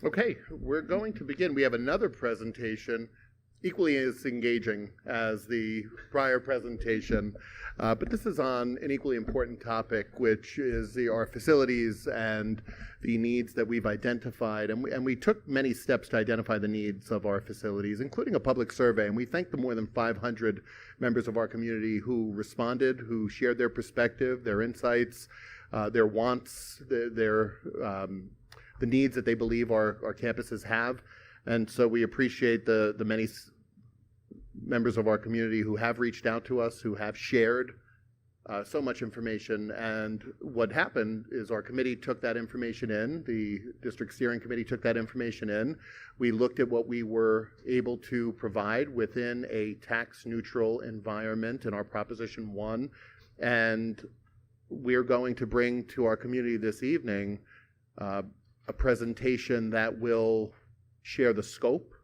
Okay, we're going to begin. We have another presentation, equally as engaging as the prior presentation, but this is on an equally important topic, which is our facilities and the needs that we've identified. And we took many steps to identify the needs of our facilities, including a public survey. And we thank the more than 500 members of our community who responded, who shared their perspective, their insights, their wants, the needs that they believe our campuses have. And so we appreciate the many members of our community who have reached out to us, who have shared so much information. And what happened is our committee took that information in, the district steering committee took that information in. We looked at what we were able to provide within a tax neutral environment in our Proposition 1. And we're going to bring to our community this evening a presentation that will share the scope,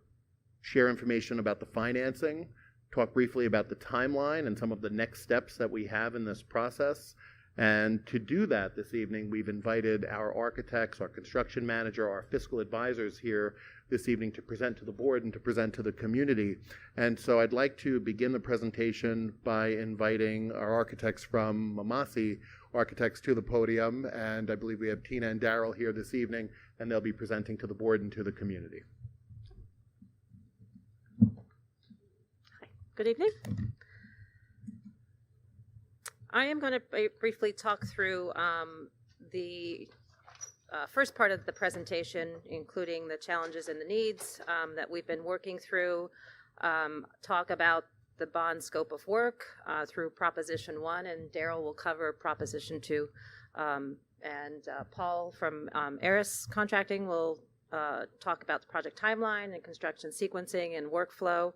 share information about the financing, talk briefly about the timeline and some of the next steps that we have in this process. And to do that this evening, we've invited our architects, our construction manager, our fiscal advisors here this evening to present to the board and to present to the community. And so I'd like to begin the presentation by inviting our architects from Mamasi Architects to the podium, and I believe we have Tina and Daryl here this evening, and they'll be presenting to the board and to the community. Hi, good evening. I am going to briefly talk through the first part of the presentation, including the challenges and the needs that we've been working through, talk about the bond scope of work through Proposition 1, and Daryl will cover Proposition 2. And Paul from Eris Contracting will talk about the project timeline and construction sequencing and workflow,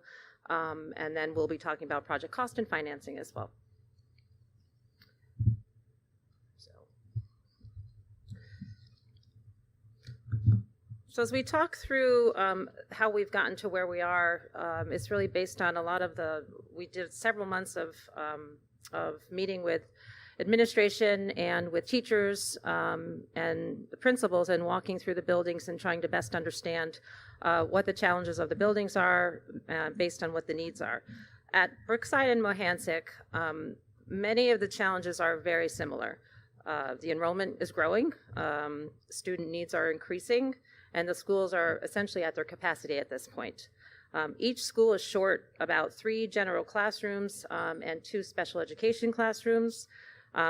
and then we'll be talking about project cost and financing as well. So as we talk through how we've gotten to where we are, it's really based on a lot of we did several months of meeting with administration and with teachers and the principals and walking through the buildings and trying to best understand what the challenges of the buildings are based on what the needs are. At Brookside and Mohansick, many of the challenges are very similar. The enrollment is growing, student needs are increasing, and the schools are essentially at their capacity at this point. Each school is short about 3 general classrooms and 2 special education classrooms.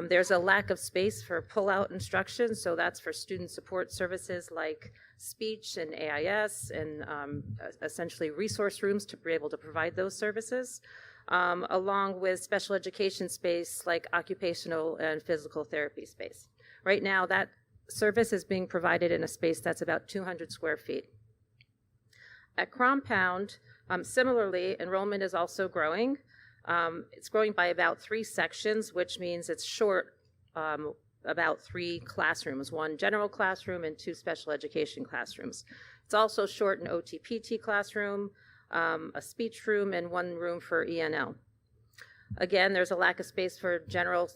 There's a lack of space for pull-out instruction, so that's for student support services like speech and AIS and essentially resource rooms to be able to provide those services, along with special education space like occupational and physical therapy space. Right now, that service is being provided in a space that's about 200 square feet. At Compound, similarly, enrollment is also growing. It's growing by about 3 sections, which means it's short about 3 classrooms, 1 general classroom and 2 special education classrooms. It's also short an OT-PT classroom, a speech room, and 1 room for ENL. Again, there's a lack of space for general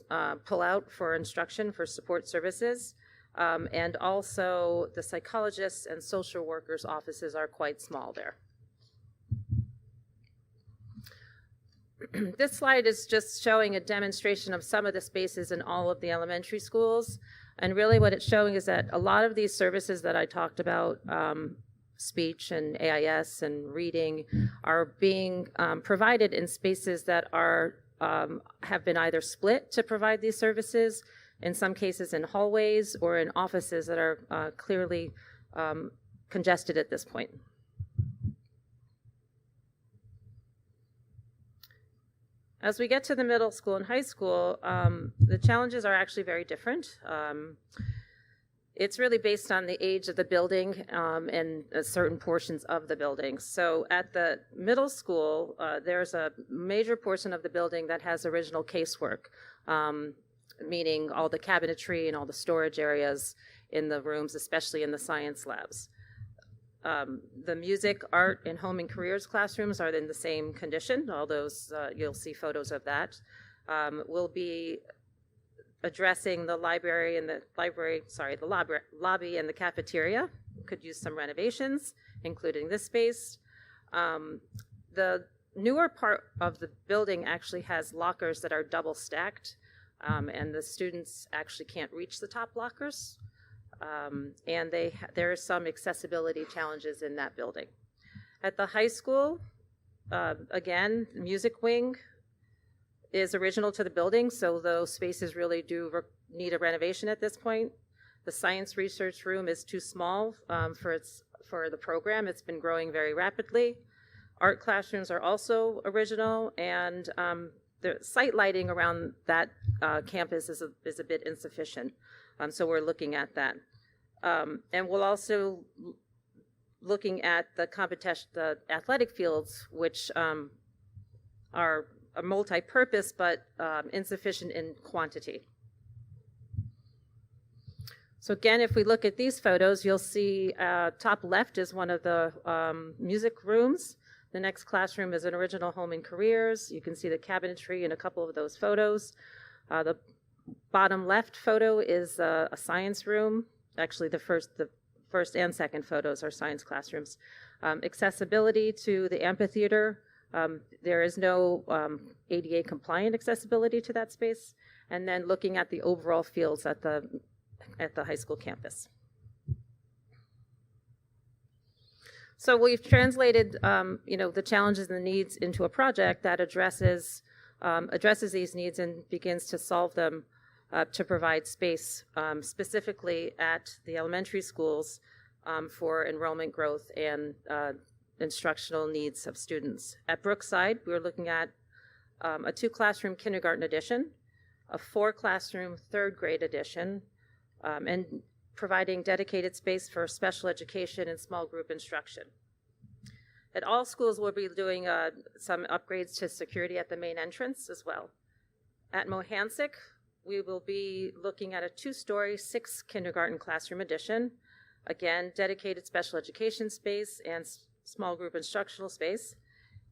pull-out for instruction for support services. And also the psychologists and social workers' offices are quite small there. This slide is just showing a demonstration of some of the spaces in all of the elementary schools. And really what it's showing is that a lot of these services that I talked about, speech and AIS and reading, are being provided in spaces that are have been either split to provide these services, in some cases in hallways or in offices that are clearly congested at this point. As we get to the middle school and high school, the challenges are actually very different. It's really based on the age of the building and certain portions of the building. So at the middle school, there's a major portion of the building that has original casework, meaning all the cabinetry and all the storage areas in the rooms, especially in the science labs. The music, art, and home and careers classrooms are in the same condition. All those, you'll see photos of that. We'll be addressing the lobby and the cafeteria could use some renovations, including this space. The newer part of the building actually has lockers that are double stacked, and the students actually can't reach the top lockers. And there are some accessibility challenges in that building. At the high school, again, the music wing is original to the building, so those spaces really do need a renovation at this point. The science research room is too small for the program. It's been growing very rapidly. Art classrooms are also original, and the site lighting around that campus is a bit insufficient. So we're looking at that. And we'll also looking at the athletic fields, which are a multi-purpose but insufficient in quantity. So again, if we look at these photos, you'll see top left is one of the music rooms. The next classroom is an original home and careers. You can see the cabinetry in a couple of those photos. The bottom left photo is a science room. Actually, the first and second photos are science classrooms. Accessibility to the amphitheater. There is no ADA compliant accessibility to that space. And then looking at the overall fields at the high school campus. So we've translated, the challenges and the needs into a project that addresses these needs and begins to solve them to provide space, specifically at the elementary schools for enrollment growth and instructional needs of students. At Brookside, we're looking at a 2-classroom kindergarten addition, a 4-classroom third grade addition, and providing dedicated space for special education and small group instruction. At all schools, we'll be doing some upgrades to security at the main entrance as well. At Mohansick, we will be looking at a 2-story, 6 kindergarten classroom addition. Again, dedicated special education space and small group instructional space.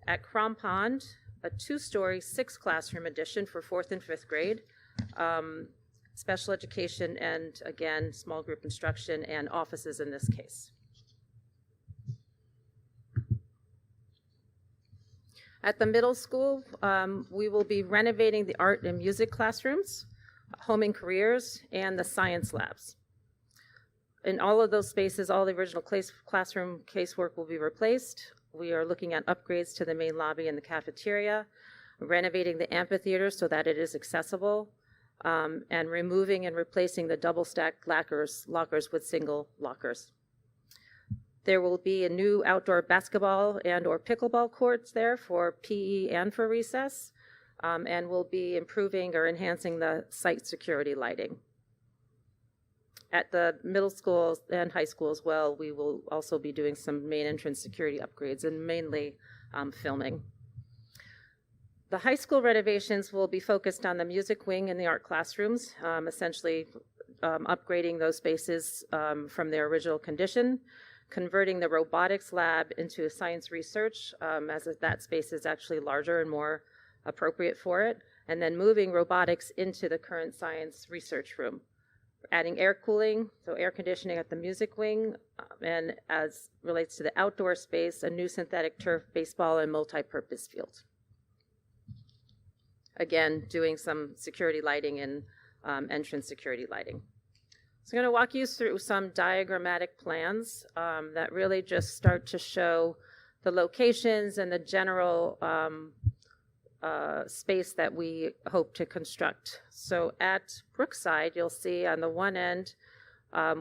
At Crom Pond, a 2-story, 6 classroom addition for 4th and 5th grade. Special education and, again, small group instruction and offices in this case. At the middle school, we will be renovating the art and music classrooms, home and careers, and the science labs. In all of those spaces, all the original classroom casework will be replaced. We are looking at upgrades to the main lobby and the cafeteria, renovating the amphitheater so that it is accessible, and removing and replacing the double-stacked lockers with single lockers. There will be a new outdoor basketball and or pickleball courts there for PE and for recess, and we'll be improving or enhancing the site security lighting. At the middle school and high school as well, we will also be doing some main entrance security upgrades and mainly filming. The high school renovations will be focused on the music wing and the art classrooms, essentially upgrading those spaces from their original condition, converting the robotics lab into science research, as that space is actually larger and more appropriate for it, and then moving robotics into the current science research room. Adding air cooling, so air conditioning at the music wing, and as relates to the outdoor space, a new synthetic turf, baseball, and multi-purpose field. Again, doing some security lighting and entrance security lighting. So I'm going to walk you through some diagrammatic plans that really just start to show the locations and the general space that we hope to construct. So at Brookside, you'll see on the one end,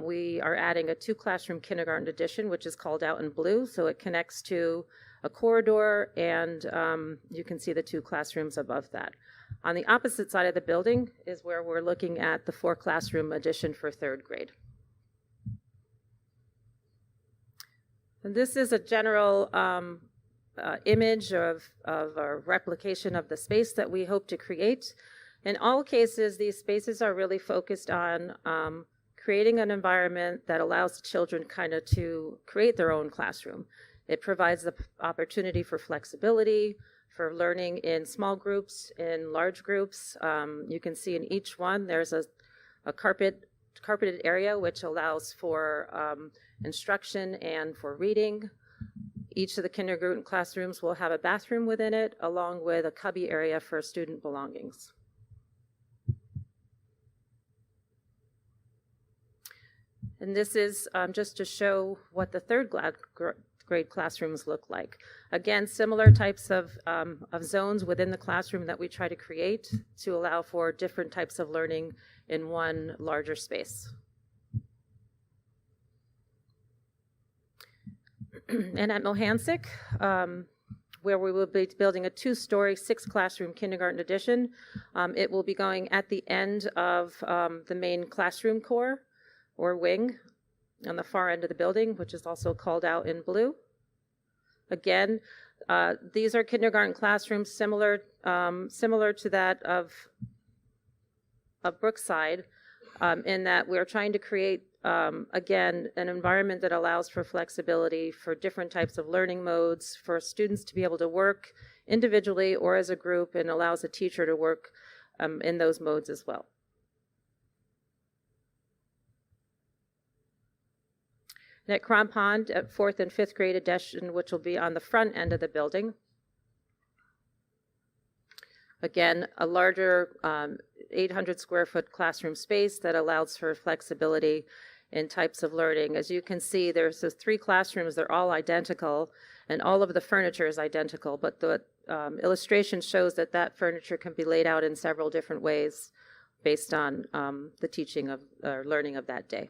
we are adding a 2-classroom kindergarten addition, which is called out in blue. So it connects to a corridor, and you can see the 2 classrooms above that. On the opposite side of the building is where we're looking at the 4-classroom addition for 3rd grade. And this is a general image of a replication of the space that we hope to create. In all cases, these spaces are really focused on creating an environment that allows the children kind of to create their own classroom. It provides the opportunity for flexibility, for learning in small groups, in large groups. You can see in each one there's a carpeted area which allows for instruction and for reading. Each of the kindergarten classrooms will have a bathroom within it, along with a cubby area for student belongings. And this is just to show what the third grade classrooms look like. Again, similar types of zones within the classroom that we try to create to allow for different types of learning in one larger space. And at Mohansic, where we will be building a 2-story, 6-classroom kindergarten addition, it will be going at the end of the main classroom core or wing on the far end of the building, which is also called out in blue. Again, these are kindergarten classrooms similar to that of Brookside, in that we're trying to create, again, an environment that allows for flexibility for different types of learning modes, for students to be able to work individually or as a group, and allows a teacher to work in those modes as well. And at Cron Pond, at 4th and 5th grade addition, which will be on the front end of the building. Again, a larger 800 square foot classroom space that allows for flexibility in types of learning. As you can see, there's those 3 classrooms, they're all identical, and all of the furniture is identical, but the illustration shows that that furniture can be laid out in several different ways based on the teaching of or learning of that day.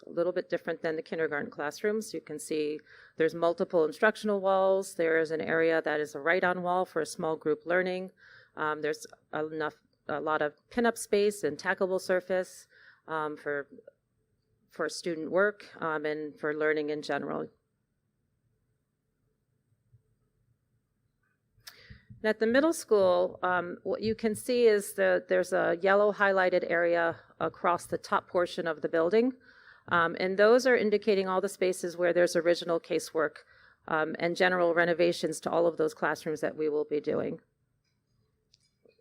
A little bit different than the kindergarten classrooms. You can see there's multiple instructional walls. There is an area that is a write-on wall for a small group learning. There's a lot of pin-up space and tackable surface for student work and for learning in general. And at the middle school, what you can see is there's a yellow highlighted area across the top portion of the building. And those are indicating all the spaces where there's original casework and general renovations to all of those classrooms that we will be doing.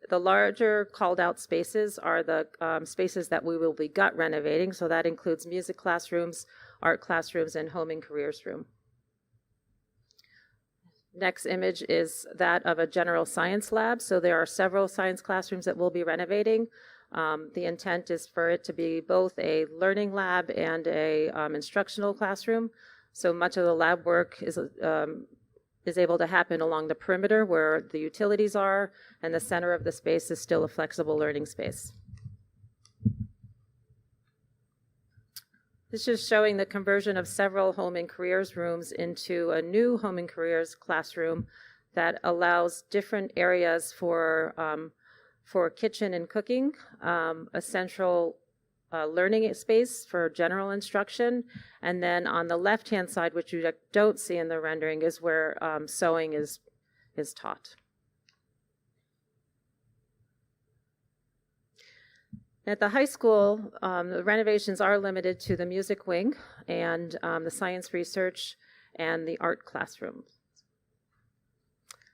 The larger called out spaces are the spaces that we will be gut renovating. So that includes music classrooms, art classrooms, and home and careers room. Next image is that of a general science lab. So there are several science classrooms that we'll be renovating. The intent is for it to be both a learning lab and a instructional classroom. So much of the lab work is able to happen along the perimeter where the utilities are, and the center of the space is still a flexible learning space. This is showing the conversion of several home and careers rooms into a new home and careers classroom that allows different areas for kitchen and cooking, a central learning space for general instruction, and then on the left-hand side, which you don't see in the rendering, is where sewing is taught. At the high school, the renovations are limited to the music wing and the science research and the art classroom.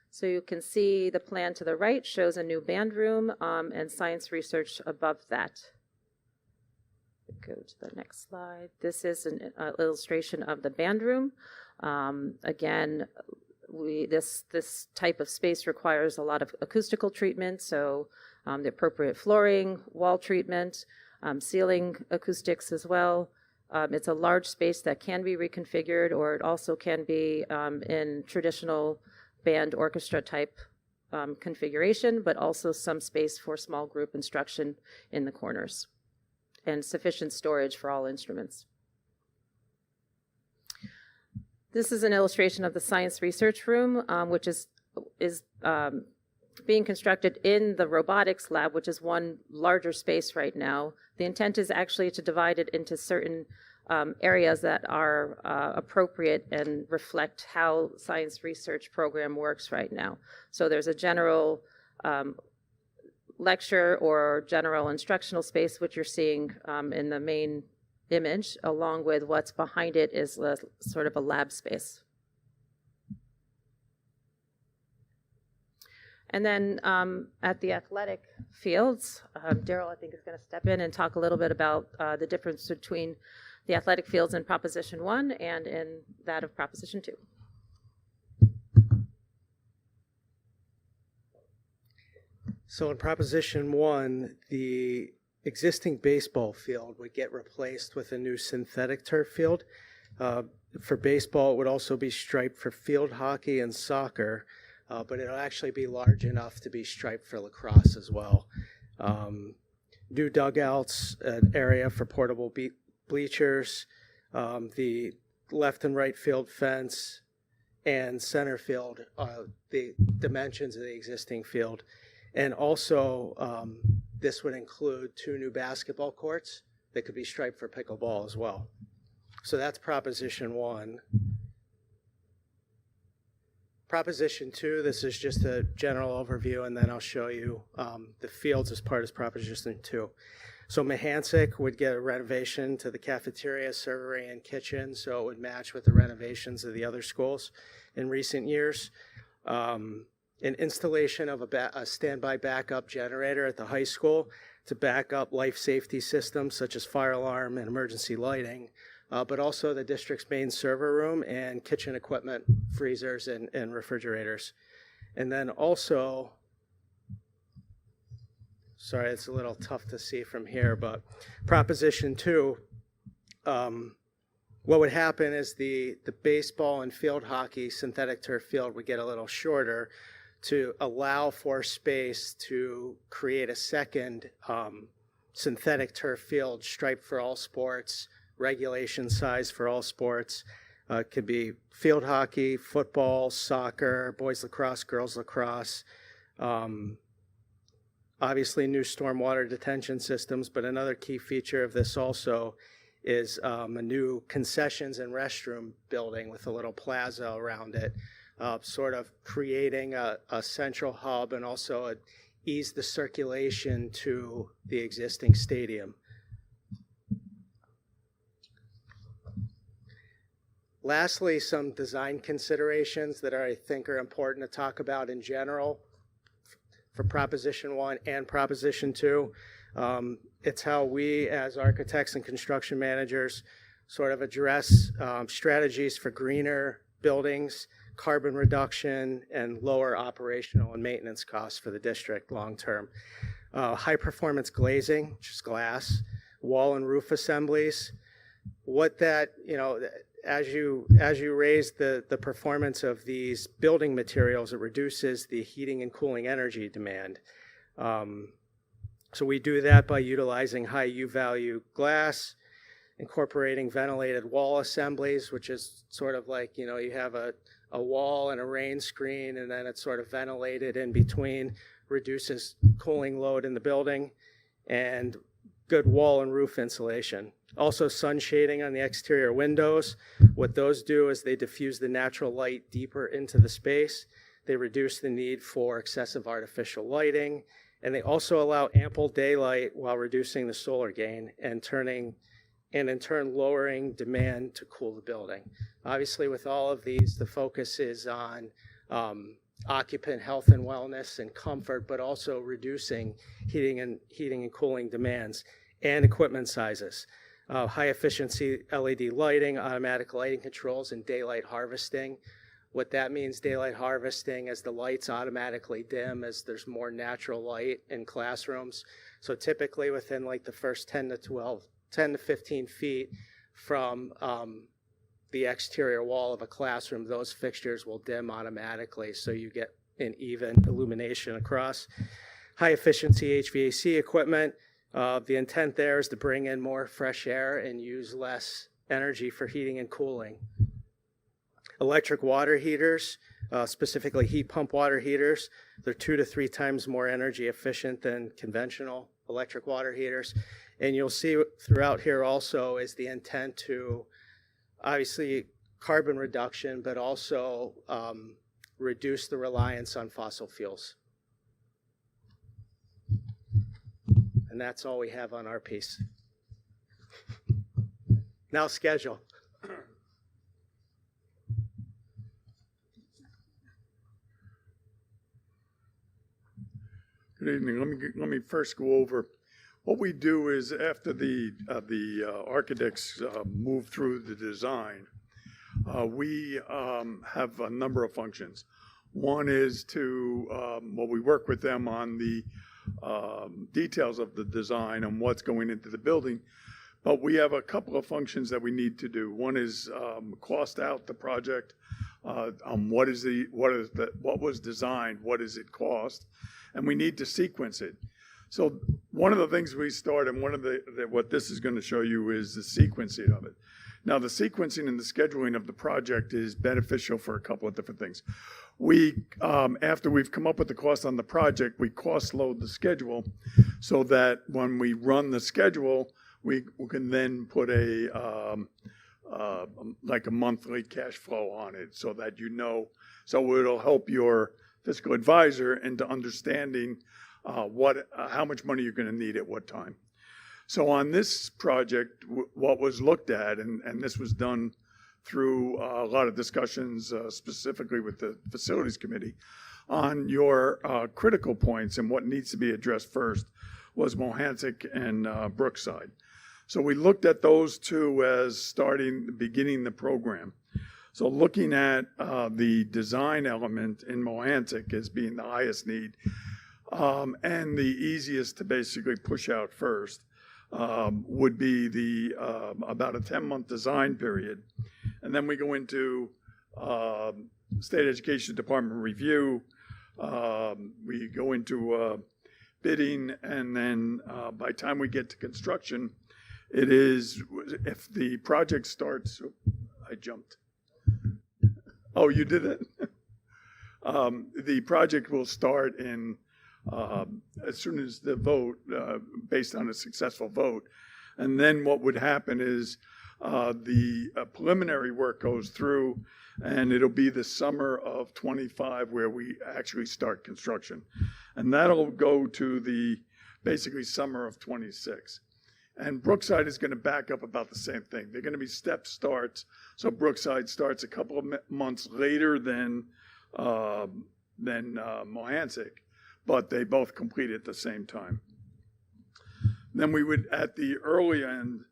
So you can see the plan to the right shows a new band room and science research above that. Go to the next slide. This is an illustration of the band room. Again, this type of space requires a lot of acoustical treatment, so the appropriate flooring, wall treatment, ceiling acoustics as well. It's a large space that can be reconfigured, or it also can be in traditional band orchestra type configuration, but also some space for small group instruction in the corners and sufficient storage for all instruments. This is an illustration of the science research room, which is being constructed in the robotics lab, which is one larger space right now. The intent is actually to divide it into certain areas that are appropriate and reflect how science research program works right now. So there's a general lecture or general instructional space, which you're seeing in the main image, along with what's behind it is sort of a lab space. And then at the athletic fields, Daryl, I think, is going to step in and talk a little bit about the difference between the athletic fields in Proposition 1 and in that of Proposition 2. So in Proposition 1, the existing baseball field would get replaced with a new synthetic turf field. For baseball, it would also be striped for field hockey and soccer, but it'll actually be large enough to be striped for lacrosse as well. New dugouts, an area for portable bleachers, the left and right field fence, and center field, the dimensions of the existing field. And also, this would include 2 new basketball courts that could be striped for pickleball as well. So that's Proposition 1. Proposition 2, this is just a general overview, and then I'll show you the fields as part of Proposition 2. So Mahansick would get a renovation to the cafeteria, servery, and kitchen, so it would match with the renovations of the other schools in recent years. An installation of a standby backup generator at the high school to back up life safety systems such as fire alarm and emergency lighting, but also the district's main server room and kitchen equipment, freezers and refrigerators. And then also, sorry, it's a little tough to see from here, but Proposition 2, what would happen is the baseball and field hockey synthetic turf field would get a little shorter to allow for space to create a second synthetic turf field striped for all sports, regulation size for all sports. It could be field hockey, football, soccer, boys lacrosse, girls lacrosse. Obviously new stormwater detention systems, but another key feature of this also is a new concessions and restroom building with a little plaza around it. Sort of creating a central hub and also ease the circulation to the existing stadium. Lastly, some design considerations that I think are important to talk about in general for Proposition 1 and Proposition 2. It's how we as architects and construction managers sort of address strategies for greener buildings, carbon reduction, and lower operational and maintenance costs for the district long term. High performance glazing, which is glass, wall and roof assemblies. What that, as you raise the performance of these building materials, it reduces the heating and cooling energy demand. So we do that by utilizing high U-value glass, incorporating ventilated wall assemblies, which is sort of like, you have a wall and a rain screen, and then it's sort of ventilated in between, reduces cooling load in the building, and good wall and roof insulation. Also sun shading on the exterior windows. What those do is they diffuse the natural light deeper into the space. They reduce the need for excessive artificial lighting, and they also allow ample daylight while reducing the solar gain and in turn lowering demand to cool the building. Obviously, with all of these, the focus is on occupant health and wellness and comfort, but also reducing heating and cooling demands and equipment sizes. High efficiency LED lighting, automatic lighting controls, and daylight harvesting. What that means, daylight harvesting, is the lights automatically dim as there's more natural light in classrooms. So typically within like the first 10 to 15 feet from the exterior wall of a classroom, those fixtures will dim automatically, so you get an even illumination across. High efficiency HVAC equipment. The intent there is to bring in more fresh air and use less energy for heating and cooling. Electric water heaters, specifically heat pump water heaters, they're 2 to 3 times more energy efficient than conventional electric water heaters. And you'll see throughout here also is the intent to obviously carbon reduction, but also reduce the reliance on fossil fuels. And that's all we have on our piece. Now schedule. Good evening. Let me first go over what we do is after the architects move through the design, we have a number of functions. One is to we work with them on the details of the design and what's going into the building. But we have a couple of functions that we need to do. One is cost out the project. What was designed? What does it cost? And we need to sequence it. So one of the things we start, and one of what this is going to show you is the sequencing of it. Now, the sequencing and the scheduling of the project is beneficial for a couple of different things. We, after we've come up with the cost on the project, we cost load the schedule so that when we run the schedule, we can then put like a monthly cash flow on it so that so it'll help your fiscal advisor into understanding how much money you're going to need at what time. So on this project, what was looked at, and this was done through a lot of discussions specifically with the facilities committee, on your critical points and what needs to be addressed first was Mohansick and Brookside. So we looked at those two as beginning the program. So looking at the design element in Mohansick as being the highest need and the easiest to basically push out first would be the about a 10-month design period. And then we go into State Education Department review. We go into bidding, and then by the time we get to construction, it is, if the project starts, I jumped. Oh, you did it? The project will start in as soon as the vote, based on a successful vote. And then what would happen is the preliminary work goes through, and it'll be the summer of 25 where we actually start construction. And that'll go to the basically summer of 26. And Brookside is going to back up about the same thing. They're going to be step starts. So Brookside starts a couple of months later than Mohansick, but they both complete at the same time. Then we would, at the early end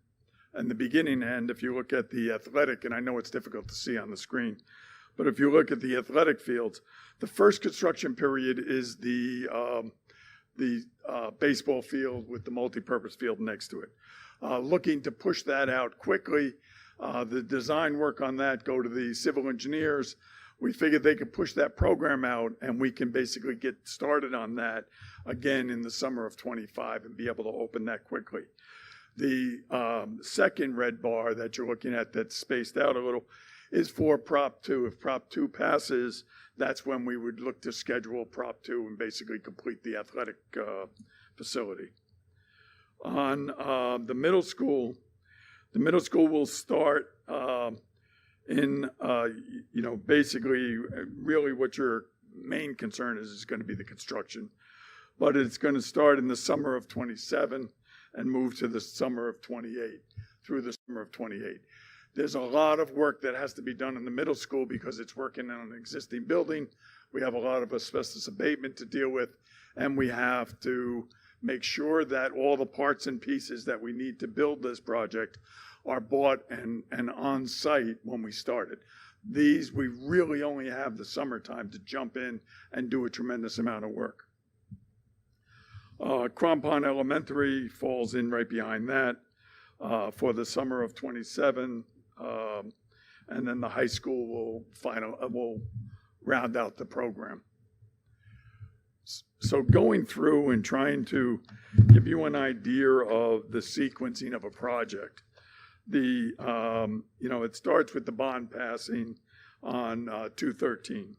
and the beginning end, if you look at the athletic, and I know it's difficult to see on the screen, but if you look at the athletic fields, the first construction period is the baseball field with the multi-purpose field next to it. Looking to push that out quickly, the design work on that go to the civil engineers. We figured they could push that program out, and we can basically get started on that again in the summer of 25 and be able to open that quickly. The second red bar that you're looking at that's spaced out a little is for Prop 2. If Prop 2 passes, that's when we would look to schedule Prop 2 and basically complete the athletic facility. On the middle school will start in, basically really what your main concern is going to be the construction. But it's going to start in the summer of 27 and move to the summer of 28, through the summer of 28. There's a lot of work that has to be done in the middle school because it's working on an existing building. We have a lot of asbestos abatement to deal with, and we have to make sure that all the parts and pieces that we need to build this project are bought and on site when we start it. These, we really only have the summertime to jump in and do a tremendous amount of work. Crampon Elementary falls in right behind that for the summer of 27. And then the high school will round out the program. So going through and trying to give you an idea of the sequencing of a project, it starts with the bond passing on 2/13.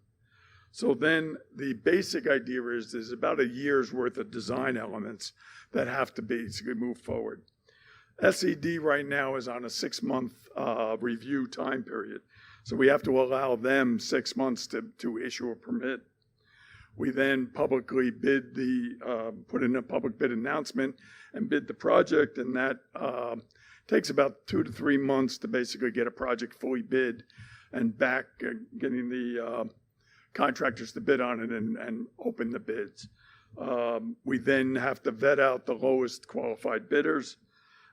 So then the basic idea is there's about a year's worth of design elements that have to basically move forward. SED right now is on a 6-month review time period. So we have to allow them 6 months to issue a permit. We then publicly put in a public bid announcement and bid the project, and that takes about 2 to 3 months to basically get a project fully bid and back, getting the contractors to bid on it and open the bids. We then have to vet out the lowest qualified bidders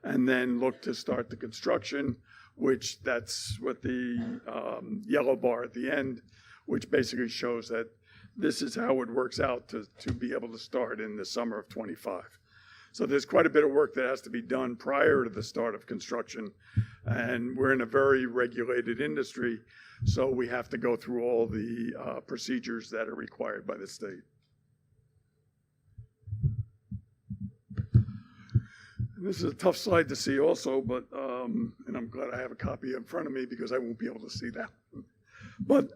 and then look to start the construction, which that's what the yellow bar at the end, which basically shows that this is how it works out to be able to start in the summer of '25. So there's quite a bit of work that has to be done prior to the start of construction. And we're in a very regulated industry, so we have to go through all the procedures that are required by the state. And this is a tough slide to see also, but, and I'm glad I have a copy in front of me because I won't be able to see that. But,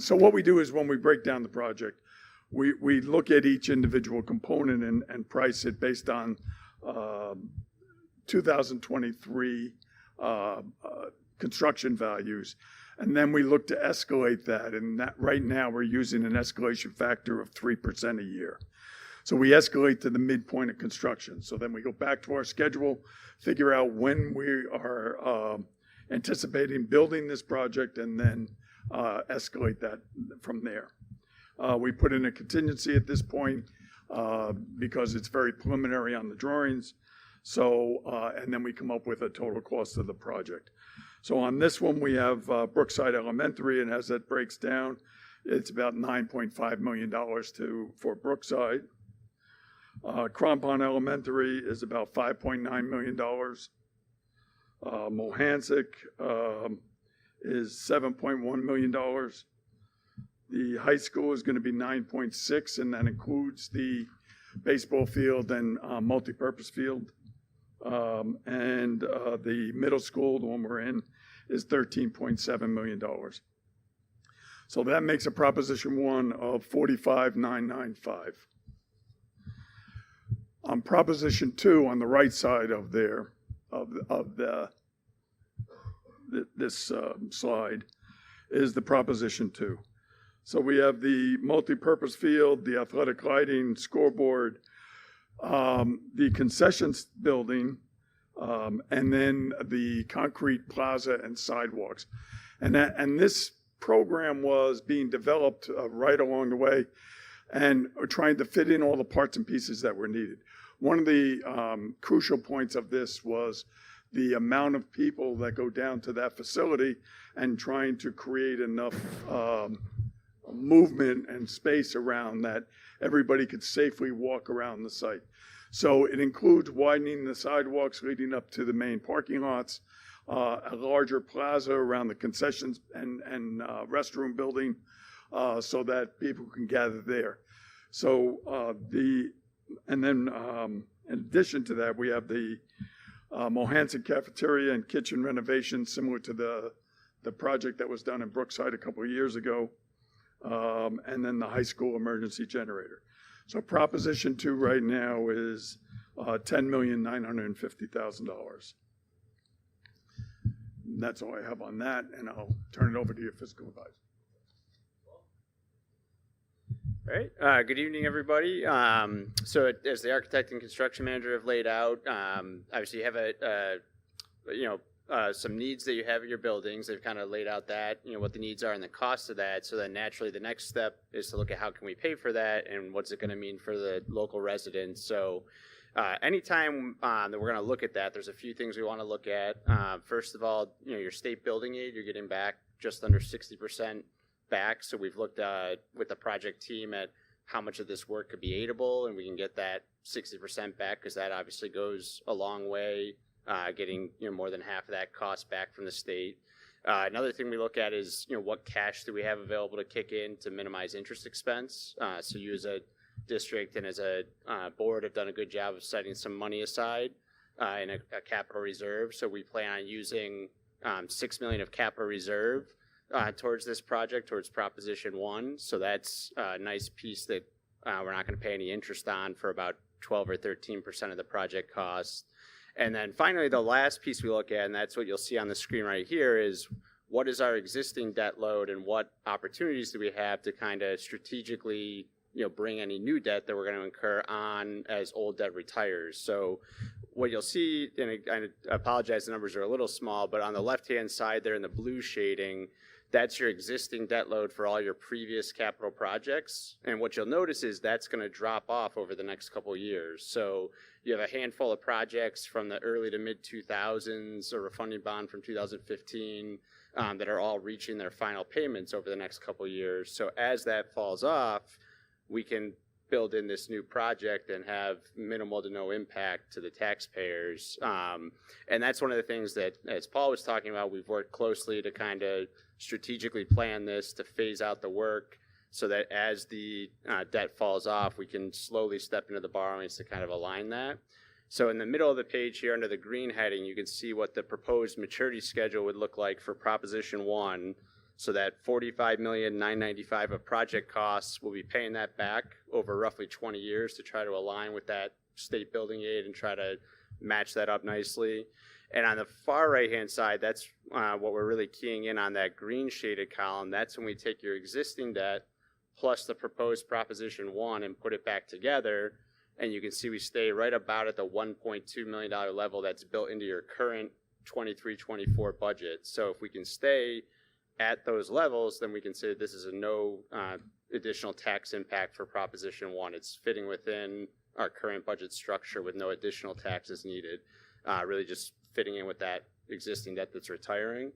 so what we do is when we break down the project, we look at each individual component and price it based on 2023 construction values. And then we look to escalate that. And that right now we're using an escalation factor of 3% a year. So we escalate to the midpoint of construction. So then we go back to our schedule, figure out when we are anticipating building this project, and then escalate that from there. We put in a contingency at this point because it's very preliminary on the drawings. So, and then we come up with a total cost of the project. So on this one, we have Brookside Elementary, and as that breaks down, it's about $9.5 million for Brookside. Crampon Elementary is about $5.9 million. Mohansick is $7.1 million. The high school is going to be 9.6, and that includes the baseball field and multipurpose field. And the middle school, the one we're in, is $13.7 million. So that makes a Proposition 1 of 45,995. On Proposition 2, on the right side of there, this slide, is the Proposition 2. So we have the multipurpose field, the athletic lighting, scoreboard, the concessions building, and then the concrete plaza and sidewalks. And this program was being developed right along the way and trying to fit in all the parts and pieces that were needed. One of the crucial points of this was the amount of people that go down to that facility and trying to create enough movement and space around that everybody could safely walk around the site. So it includes widening the sidewalks leading up to the main parking lots, a larger plaza around the concessions and restroom building so that people can gather there. So and then in addition to that, we have the Mohansick cafeteria and kitchen renovation similar to the project that was done in Brookside a couple of years ago. And then the high school emergency generator. So Proposition 2 right now is $10,950,000. That's all I have on that, and I'll turn it over to your fiscal advisor. All right. Good evening, everybody. So as the architect and construction manager have laid out, obviously you have some needs that you have at your buildings. They've kind of laid out that, what the needs are and the cost of that. So then naturally the next step is to look at how can we pay for that and what's it going to mean for the local residents. So anytime that we're going to look at that, there's a few things we want to look at. First of all, your state building aid, you're getting back just under 60% back. So we've looked with the project team at how much of this work could be aidable, and we can get that 60% back because that obviously goes a long way. Getting more than half of that cost back from the state. Another thing we look at is what cash do we have available to kick in to minimize interest expense. So you as a district and as a board have done a good job of setting some money aside in a capital reserve. So we plan on using $6 million of capital reserve towards this project, towards Proposition 1. So that's a nice piece that we're not going to pay any interest on for about 12 or 13% of the project cost. And then finally, the last piece we look at, and that's what you'll see on the screen right here, is what is our existing debt load and what opportunities do we have to kind of strategically bring any new debt that we're going to incur on as old debt retires. So what you'll see, and I apologize, the numbers are a little small, but on the left-hand side there in the blue shading, that's your existing debt load for all your previous capital projects. And what you'll notice is that's going to drop off over the next couple of years. So you have a handful of projects from the early to mid 2000s, a refunding bond from 2015, that are all reaching their final payments over the next couple of years. So as that falls off, we can build in this new project and have minimal to no impact to the taxpayers. And that's one of the things that, as Paul was talking about, we've worked closely to kind of strategically plan this to phase out the work so that as the debt falls off, we can slowly step into the borrowings to kind of align that. So in the middle of the page here under the green heading, you can see what the proposed maturity schedule would look like for Proposition 1. So that $45,995,000 of project costs, we'll be paying that back over roughly 20 years to try to align with that state building aid and try to match that up nicely. And on the far right-hand side, that's what we're really keying in on, that green shaded column. That's when we take your existing debt plus the proposed Proposition 1 and put it back together. And you can see we stay right about at the $1.2 million level that's built into your current 23-24 budget. So if we can stay at those levels, then we can say this is a no additional tax impact for Proposition 1. It's fitting within our current budget structure with no additional taxes needed, really just fitting in with that existing debt that's retiring.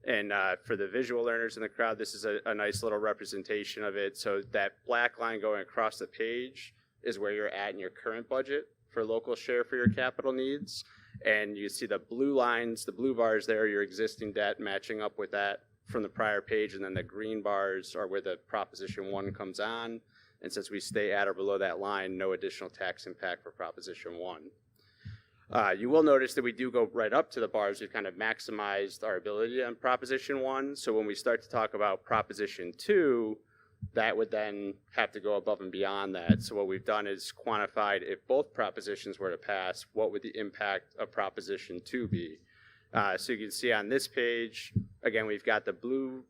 And for the visual learners in the crowd, this is a nice little representation of it. So that black line going across the page is where you're at in your current budget for local share for your capital needs. And you see the blue lines, the blue bars there, your existing debt matching up with that from the prior page, and then the green bars are where the Proposition 1 comes on. And since we stay at or below that line, no additional tax impact for Proposition 1. You will notice that we do go right up to the bars. We've kind of maximized our ability on Proposition 1. So when we start to talk about Proposition 2, that would then have to go above and beyond that. So what we've done is quantified, if both propositions were to pass, what would the impact of Proposition 2 be? So you can see on this page, again, we've got the blue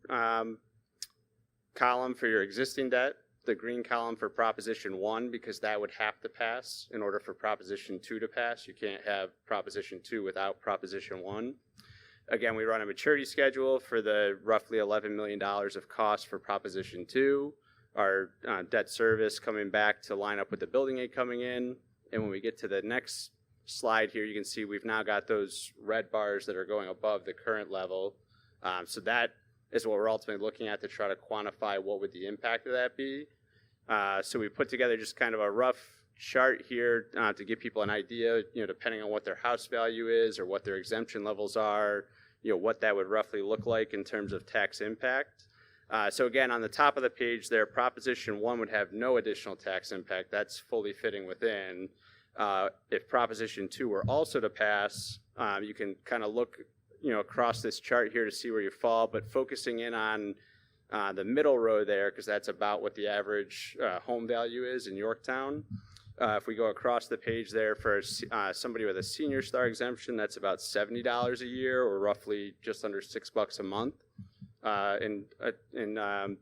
column for your existing debt, the green column for Proposition 1, because that would have to pass in order for Proposition 2 to pass. You can't have Proposition 2 without Proposition 1. Again, we run a maturity schedule for the roughly $11 million of cost for Proposition 2, our debt service coming back to line up with the building aid coming in. And when we get to the next slide here, you can see we've now got those red bars that are going above the current level. So that is what we're ultimately looking at to try to quantify what would the impact of that be. So we put together just kind of a rough chart here to give people an idea, depending on what their house value is or what their exemption levels are, what that would roughly look like in terms of tax impact. So again, on the top of the page there, Proposition 1 would have no additional tax impact. That's fully fitting within. If Proposition 2 were also to pass, you can kind of look across this chart here to see where you fall, but focusing in on the middle row there, because that's about what the average home value is in Yorktown. If we go across the page there for somebody with a senior star exemption, that's about $70 a year, or roughly just under $6 a month in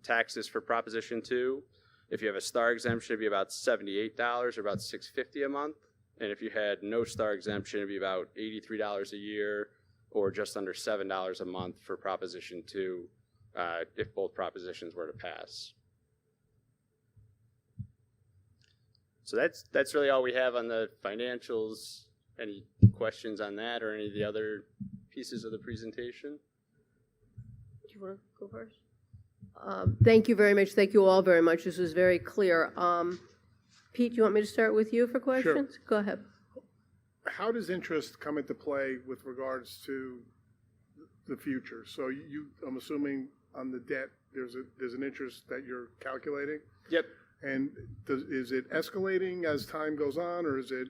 taxes for Proposition 2. If you have a star exemption, it'd be about $78, or about $650 a month. And if you had no star exemption, it'd be about $83 a year, or just under $7 a month for Proposition 2, if both propositions were to pass. So that's really all we have on the financials. Any questions on that or any of the other pieces of the presentation? Do you want to go first? Thank you very much. Thank you all very much. This was very clear. Pete, do you want me to start with you for questions? Sure. Go ahead. How does interest come into play with regards to the future? So I'm assuming on the debt, there's an interest that you're calculating? Yep. And is it escalating as time goes on, or is it?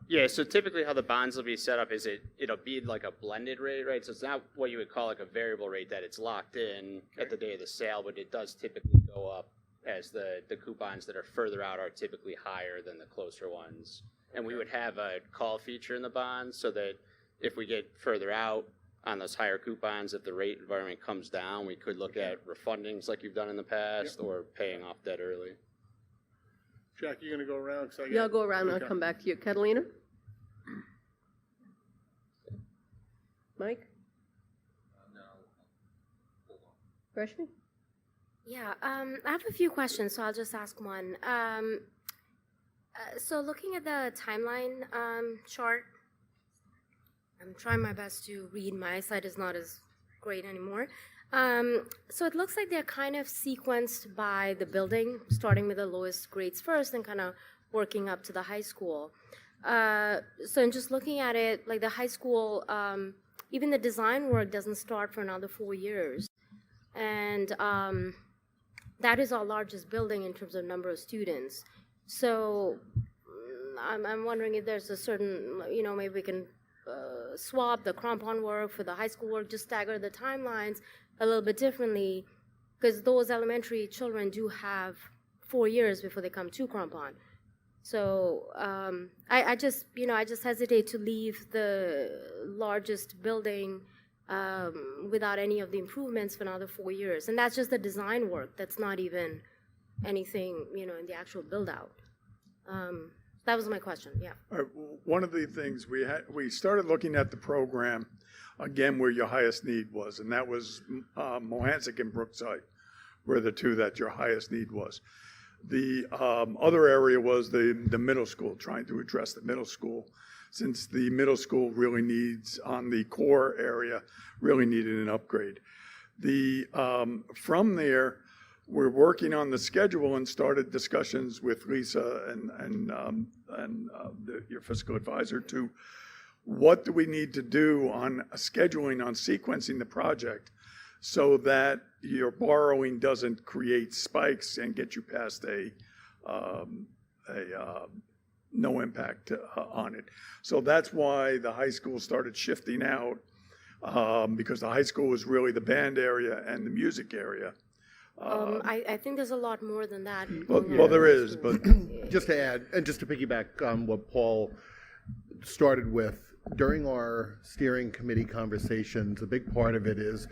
Yeah, so typically how the bonds will be set up is it'll be like a blended rate, right? So it's not what you would call like a variable rate that it's locked in at the day of the sale, but it does typically go up as the coupons that are further out are typically higher than the closer ones. And we would have a call feature in the bonds so that if we get further out on those higher coupons, if the rate environment comes down, we could look at refundings like you've done in the past or paying off debt early. Jack, you gonna go around? 'Cause I Yeah, I'll got- go around and I'll okay. come back to you. Catalina? Mike? Rashmi? Yeah, I have a few questions, so I'll just ask one. So looking at the timeline chart, I'm trying my best to read. My eyesight is not as great anymore. So it looks like they're kind of sequenced by the building, starting with the lowest grades first and kind of working up to the high school. So in just looking at it, like the high school, even the design work doesn't start for another 4 years. And that is our largest building in terms of number of students. So I'm wondering if there's a certain, maybe we can swap the crampon work for the high school work, just stagger the timelines a little bit differently, because those elementary children do have 4 years before they come to crampon. So I just hesitate to leave the largest building without any of the improvements for another 4 years. And that's just the design work. That's not even anything, in the actual build out. That was my question, yeah. One of the things we started looking at the program, again, where your highest need was, and that was Mohansick and Brookside were the two that your highest need was. The other area was the middle school, trying to address the middle school, since the middle school really needs, on the core area, really needed an upgrade. From there, we're working on the schedule and started discussions with Lisa and your fiscal advisor to what do we need to do on scheduling, on sequencing the project so that your borrowing doesn't create spikes and get you past a no impact on it. So that's why the high school started shifting out, because the high school was really the band area and the music area. I think there's a lot more than that. Well, there is, but Just to add, and just to piggyback on what Paul started with, during our steering committee conversations, a big part of it is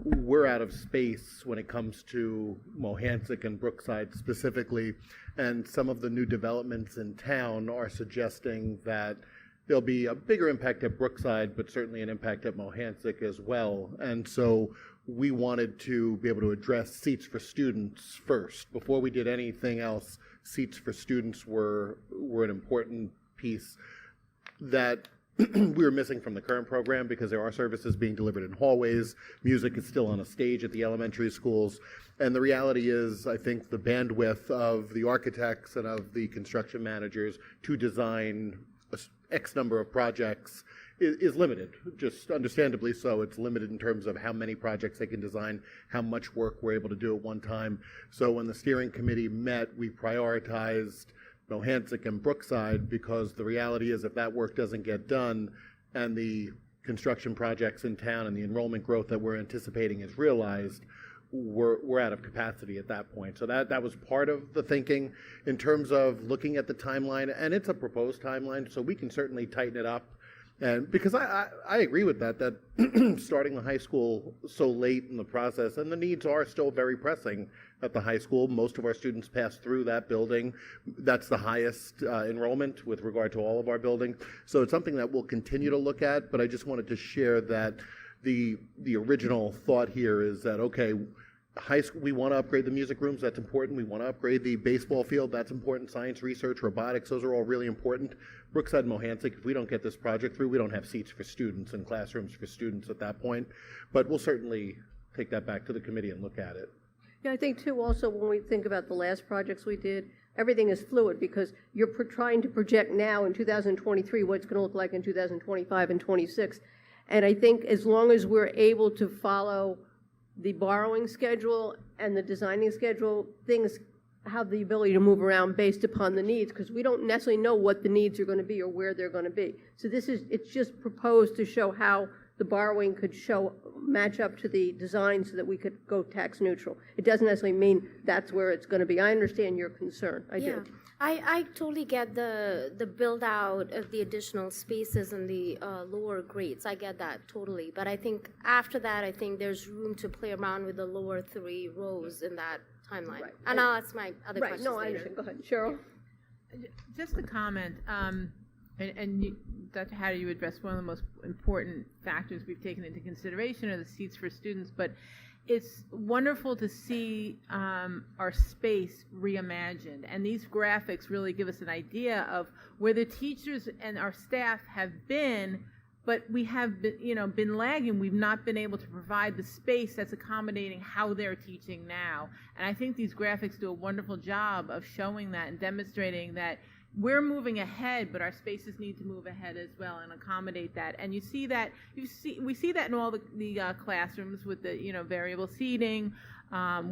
we're out of space when it comes to Mohansick and Brookside specifically, and some of the new developments in town are suggesting that there'll be a bigger impact at Brookside, but certainly an impact at Mohansick as well. And so we wanted to be able to address seats for students first. Before we did anything else, seats for students were an important piece that we were missing from the current program, because there are services being delivered in hallways. Music is still on a stage at the elementary schools. And the reality is, I think the bandwidth of the architects and of the construction managers to design X number of projects is limited, just understandably so. It's limited in terms of how many projects they can design, how much work we're able to do at one time. So when the steering committee met, we prioritized Mohansick and Brookside, because the reality is if that work doesn't get done and the construction projects in town and the enrollment growth that we're anticipating is realized, we're out of capacity at that point. So that was part of the thinking in terms of looking at the timeline, and it's a proposed timeline, so we can certainly tighten it up. And because I agree with that starting the high school so late in the process, and the needs are still very pressing at the high school. Most of our students pass through that building. That's the highest enrollment with regard to all of our buildings. So it's something that we'll continue to look at, but I just wanted to share that the original thought here is that, okay, high school, we want to upgrade the music rooms, that's important. We want to upgrade the baseball field, that's important. Science research, robotics, those are all really important. Brookside, Mohansick, if we don't get this project through, we don't have seats for students and classrooms for students at that point. But we'll certainly take that back to the committee and look at it. Yeah, I think too, also, when we think about the last projects we did, everything is fluid, because you're trying to project now in 2023 what it's going to look like in 2025 and 26. And I think as long as we're able to follow the borrowing schedule and the designing schedule, things have the ability to move around based upon the needs, because we don't necessarily know what the needs are going to be or where they're going to be. So it's just proposed to show how the borrowing could match up to the design so that we could go tax neutral. It doesn't necessarily mean that's where it's going to be. I understand your concern. I do. I totally get the build out of the additional spaces and the lower grades. I get that totally. But I think after that, I think there's room to play around with the lower 3 rows in that timeline. Right. And I'll ask my other Right, questions no, I later. understand. Go ahead. Cheryl? Just a comment, and you, Dr. Hatter, you addressed one of the most important factors we've taken into consideration are the seats for students, but it's wonderful to see our space reimagined, and these graphics really give us an idea of where the teachers and our staff have been, but we have been lagging. We've not been able to provide the space that's accommodating how they're teaching now. And I think these graphics do a wonderful job of showing that and demonstrating that we're moving ahead, but our spaces need to move ahead as well and accommodate that. And we see that in all the classrooms with the variable seating,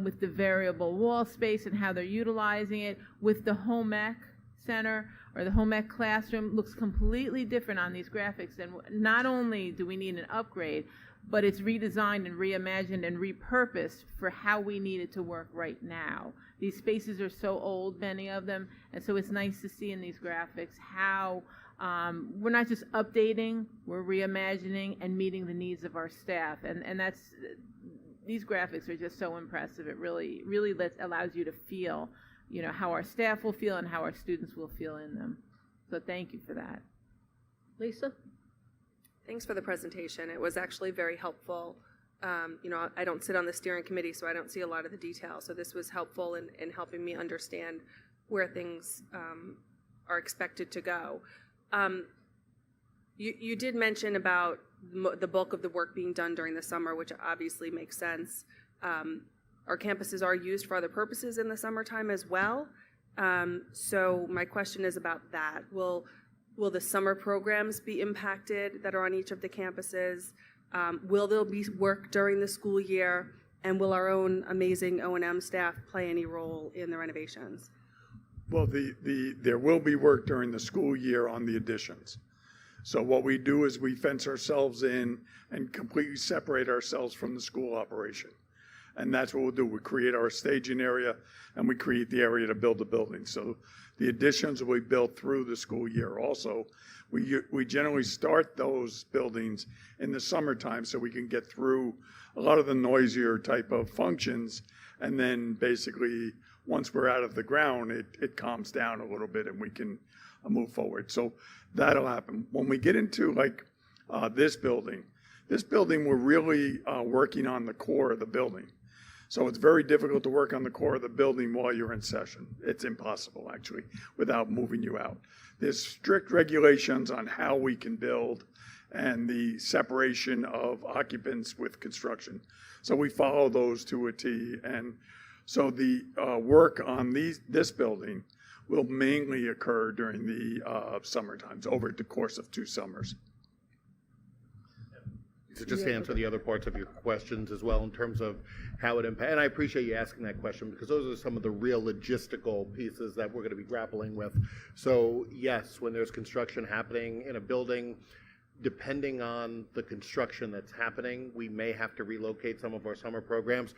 with the variable wall space and how they're utilizing it, with the home ec center or the home ec classroom looks completely different on these graphics. And not only do we need an upgrade, but it's redesigned and reimagined and repurposed for how we need it to work right now. These spaces are so old, many of them, and so it's nice to see in these graphics how we're not just updating, we're reimagining and meeting the needs of our staff. And that's, these graphics are just so impressive. It really allows you to feel how our staff will feel and how our students will feel in them. So thank you for that. Lisa? Thanks for the presentation. It was actually very helpful. I don't sit on the steering committee, so I don't see a lot of the details. So this was helpful in helping me understand where things are expected to go. You did mention about the bulk of the work being done during the summer, which obviously makes sense. Our campuses are used for other purposes in the summertime as well. So my question is about that. Will the summer programs be impacted that are on each of the campuses? Will there be work during the school year? And will our own amazing O&M staff play any role in the renovations? Well, there will be work during the school year on the additions. So what we do is we fence ourselves in and completely separate ourselves from the school operation. And that's what we'll do. We create our staging area and we create the area to build the building. So the additions will be built through the school year. Also, we generally start those buildings in the summertime so we can get through a lot of the noisier type of functions. And then basically, once we're out of the ground, it calms down a little bit and we can move forward. So that'll happen. When we get into this building we're really working on the core of the building. So it's very difficult to work on the core of the building while you're in session. It's impossible, actually, without moving you out. There's strict regulations on how we can build and the separation of occupants with construction. So we follow those to a T. And so the work on this building will mainly occur during the summer times, over the course of 2 summers. To just answer the other parts of your questions as well in terms of how it impacts, and I appreciate you asking that question because those are some of the real logistical pieces that we're going to be grappling with. So yes, when there's construction happening in a building, depending on the construction that's happening, we may have to relocate some of our summer programs.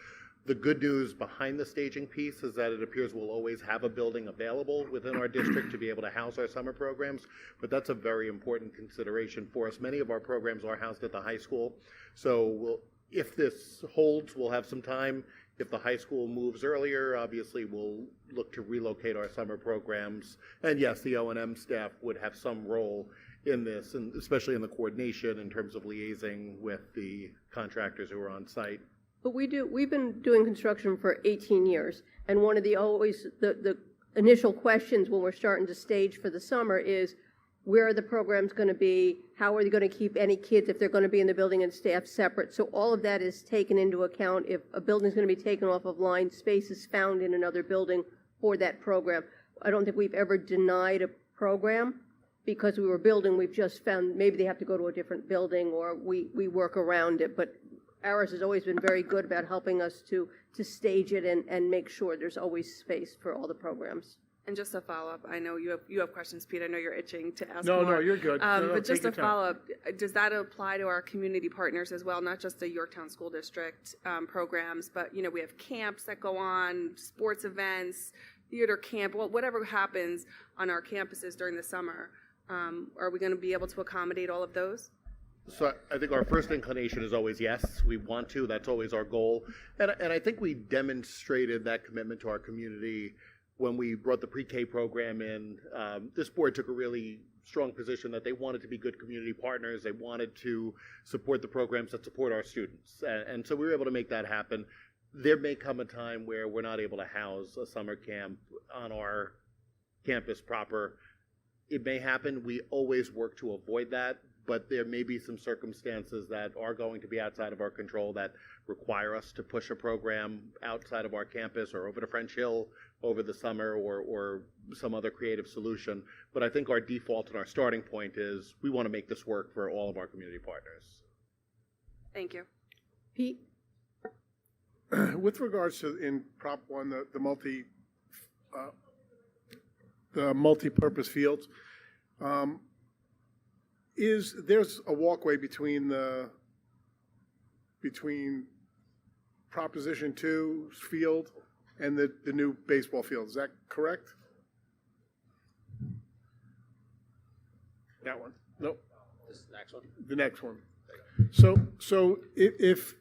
The good news behind the staging piece is that it appears we'll always have a building available within our district to be able to house our summer programs, but that's a very important consideration for us. Many of our programs are housed at the high school, so if this holds, we'll have some time. If the high school moves earlier, obviously we'll look to relocate our summer programs. And yes, the O&M staff would have some role in this, and especially in the coordination in terms of liaising with the contractors who are on site. But we've been doing construction for 18 years, and one of the initial questions when we're starting to stage for the summer is, where are the programs going to be? How are they going to keep any kids if they're going to be in the building and staff separate? So all of that is taken into account. If a building's going to be taken off of line, space is found in another building for that program. I don't think we've ever denied a program because we were building. We've just found maybe they have to go to a different building or we work around it. But ours has always been very good about helping us to stage it and make sure there's always space for all the programs. And just a follow-up, I know you have questions, Pete. I know you're itching to ask No, more. no, you're good. But just take a your time. follow-up, does that apply to our community partners as well, not just the Yorktown School District programs, but we have camps that go on, sports events, theater camp, whatever happens on our campuses during the summer. Are we going to be able to accommodate all of those? So I think our first inclination is always yes, we want to, that's always our goal. And I think we demonstrated that commitment to our community when we brought the pre-K program in, this board took a really strong position that they wanted to be good community partners. They wanted to support the programs that support our students. And so we were able to make that happen. There may come a time where we're not able to house a summer camp on our campus proper. It may happen. We always work to avoid that, but there may be some circumstances that are going to be outside of our control that require us to push a program outside of our campus or over to French Hill over the summer or some other creative solution. But I think our default and our starting point is we want to make this work for all of our community partners. Thank you. Pete? With regards to in Prop 1, the multi-purpose fields, there's a walkway between Proposition 2's field and the new baseball field. Is that correct? That one? Nope. This next one? The next one. So if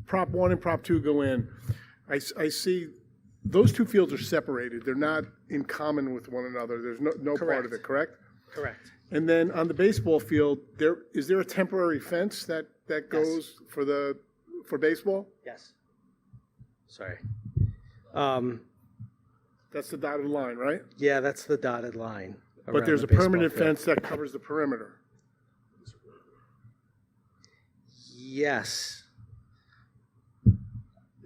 Prop 1 and Prop 2 go in, I see those two fields are separated. They're not in common with one another. There's no part of it, correct? Correct. And then on the baseball field, is there a temporary fence that goes for baseball? Yes. Sorry. That's the dotted line, right? Yeah, that's the dotted line. But around there's the a baseball permanent field. fence that covers the perimeter. Yes.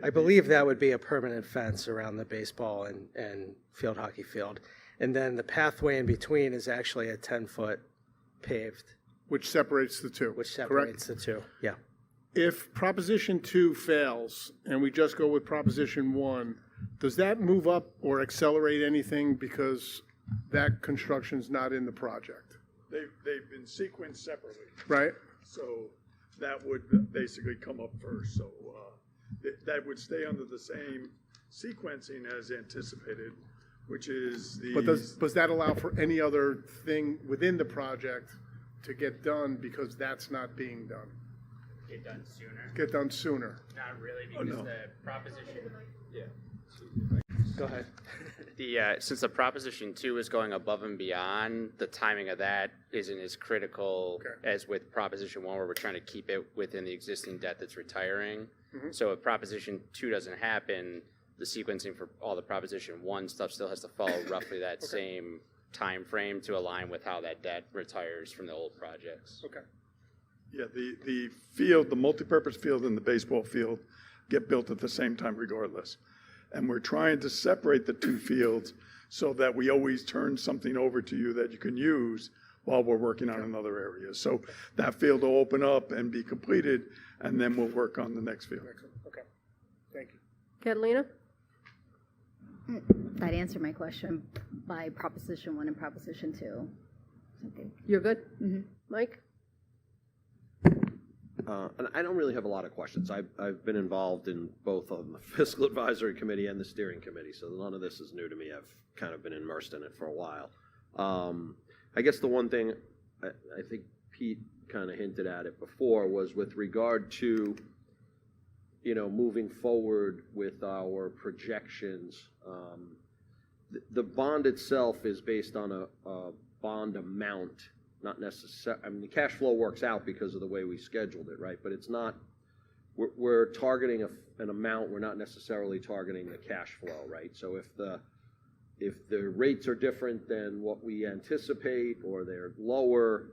I believe that would be a permanent fence around the baseball and field hockey field. And then the pathway in between is actually a 10-foot paved, Which separates the two, which correct? separates the two. Yeah. If Proposition 2 fails and we just go with Proposition 1, does that move up or accelerate anything because that construction's not in the project, They've been sequenced separately, right? so that would basically come up first. So that would stay under the same sequencing as anticipated, which is the. But does that allow for any other thing within the project to get done because that's not being done? Get done sooner? Get done sooner? Not really, Oh, because no. the proposition. Yeah. Go ahead. Since the Proposition 2 is going above and beyond, the timing of that isn't as critical Okay. as with Proposition 1, where we're trying to keep it within the existing debt that's retiring. Mhm. So if Proposition 2 doesn't happen, the sequencing for all the Proposition 1 stuff still has to follow roughly that same time frame to align with how that debt retires from the old projects. Okay. Yeah, the field, the multipurpose field and the baseball field get built at the same time regardless. And we're trying to separate the two fields so that we always turn something over to you that you can use while we're working on another area. So that field will open up and be completed, and then we'll work on the next field. Okay. Thank you. Catalina? That answered my question by Proposition 1 and Proposition 2. Okay. You're good? Mhm. Mike? And I don't really have a lot of questions. I've been involved in both on the fiscal advisory committee and the steering committee, so none of this is new to me. I've kind of been immersed in it for a while. I guess the one thing I think Pete kind of hinted at it before was with regard to, moving forward with our projections. The bond itself is based on a bond amount. Not necessarily, I mean, the cash flow works out because of the way we scheduled it, right? But it's not, we're targeting an amount, we're not necessarily targeting the cash flow, right? So if the rates are different than what we anticipate or they're lower,